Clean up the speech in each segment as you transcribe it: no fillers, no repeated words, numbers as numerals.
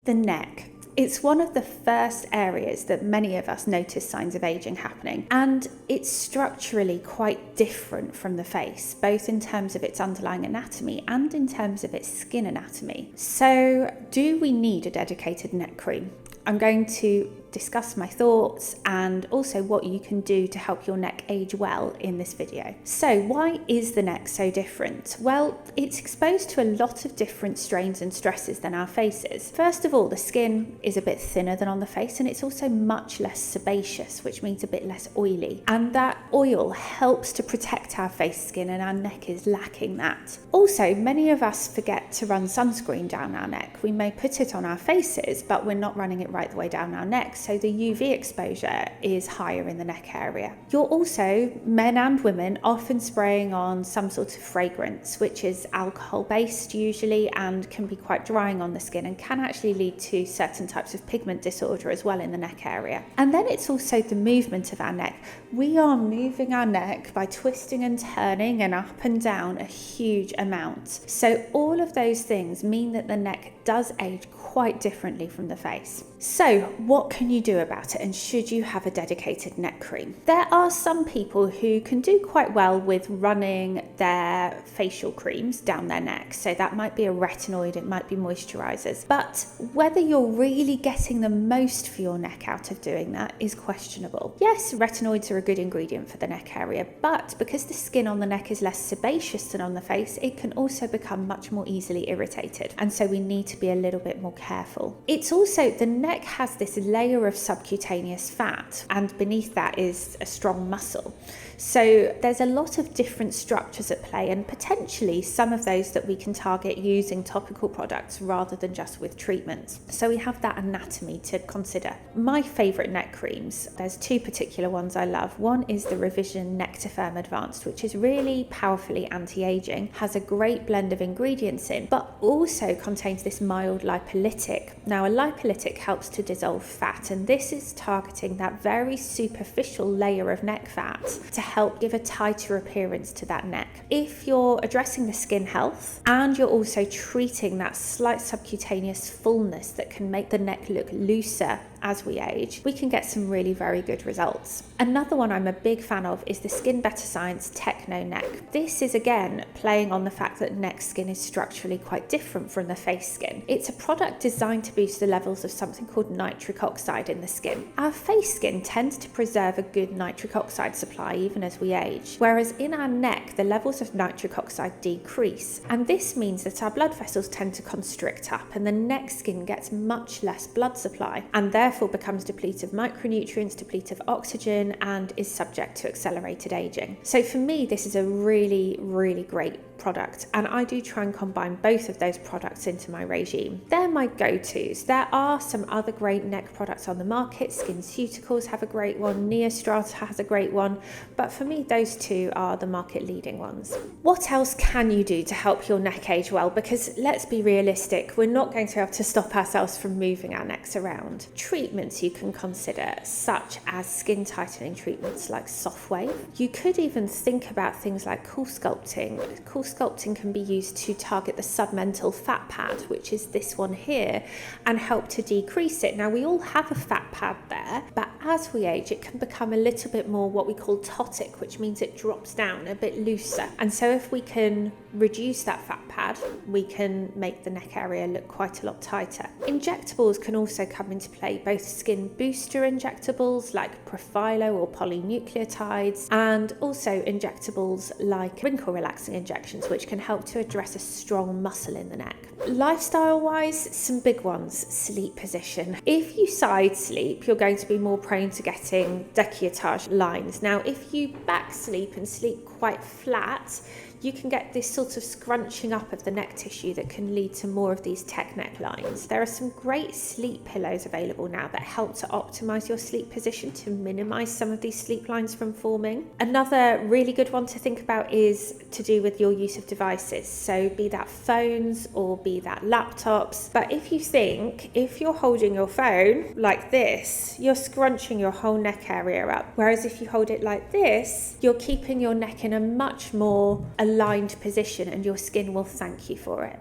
The neck. It's one of the first areas that many of us notice signs of aging happening, and it's structurally quite different from the face, both in terms of its underlying anatomy and in terms of its skin anatomy. So, do we need a dedicated neck cream? I'm going to discuss my thoughts and also what you can do to help your neck age well in this video. So why is the neck so different? Well, it's exposed to a lot of different strains and stresses than our faces. First of all, the skin is a bit thinner than on the face, and it's also much less sebaceous, which means a bit less oily. And that oil helps to protect our face skin, and our neck is lacking that. Also, many of us forget to run sunscreen down our neck. We may put it on our faces, but we're not running it right the way down our neck. So the UV exposure is higher in the neck area. You're also, men and women, often spraying on some sort of fragrance, which is alcohol based usually, and can be quite drying on the skin and can actually lead to certain types of pigment disorder as well in the neck area. And then it's also the movement of our neck. We are moving our neck by twisting and turning and up and down a huge amount. So all of those things mean that the neck does age quite differently from the face. So what can you do about it, and should you have a dedicated neck cream? There are some people who can do quite well with running their facial creams down their neck. So that might be a retinoid, it might be moisturizers. But whether you're really getting the most for your neck out of doing that is questionable. Yes, retinoids are a good ingredient for the neck area, but because the skin on the neck is less sebaceous than on the face, it can also become much more easily irritated. And so we need to be a little bit more careful. It's also, the neck has this layer of subcutaneous fat, and beneath that is a strong muscle. So there's a lot of different structures at play, and potentially some of those that we can target using topical products rather than just with treatments. So we have that anatomy to consider. My favourite neck creams, there's two particular ones I love. One is the Revision Nectar Advanced, which is really powerfully anti-aging, has a great blend of ingredients in, but also contains this mild lipolytic. Now, a lipolytic helps to dissolve fat, and this is targeting that very superficial layer of neck fat to help give a tighter appearance to that neck. If you're addressing the skin health and you're also treating that slight subcutaneous fullness that can make the neck look looser as we age, we can get some really very good results. Another one I'm a big fan of is the Skin Better Science Techno Neck. This is again playing on the fact that neck skin is structurally quite different from the face skin. It's a product designed to boost the levels of something called nitric oxide in the skin. Our face skin tends to preserve a good nitric oxide supply even as we age, whereas in our neck the levels of nitric oxide decrease, and this means that our blood vessels tend to constrict up and the neck skin gets much less blood supply, and therefore becomes depleted of micronutrients, depleted of oxygen, and is subject to accelerated aging. So for me, this is a really, really great product, and I do try and combine both of those products into my regime. They're my go-tos. There are some other great neck products on the market. SkinCeuticals have a great one, Neostrata has a great one, but for me those two are the market leading ones. What else can you do to help your neck age well? Because let's be realistic, we're not going to be able to stop ourselves from moving our necks around. Treatments you can consider, such as skin tightening treatments like Softwave. You could even think about things like cool sculpting. Cool sculpting can be used to target the submental fat pad, which is this one here, and help to decrease it. Now, we all have a fat pad there, but as we age, it can become a little bit more what we call ptotic, which means it drops down a bit looser. And so if we can reduce that fat pad, we can make the neck area look quite a lot tighter. Injectables can also come into play, both skin booster injectables like Profilo or polynucleotides, and also injectables like wrinkle relaxing injections, which can help to address a strong muscle in the neck. Lifestyle wise, some big ones. Sleep position. If you side sleep, you're going to be more prone to getting décolletage lines. Now, if you back sleep and sleep quite flat, you can get this sort of scrunching up of the neck tissue that can lead to more of these tech neck lines. There are some great sleep pillows available now that help to optimize your sleep position to minimize some of these sleep lines from forming. Another really good one to think about is to do with your use of devices. So be that phones or be that laptops. But if you think, if you're holding your phone like this, you're scrunching your whole neck area up. Whereas if you hold it like this, you're keeping your neck in a much more aligned position, and your skin will thank you for it.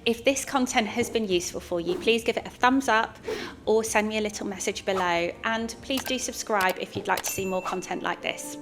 If this content has been useful for you, please give it a thumbs up or send me a little message below, and please do subscribe if you'd like to see more content like this.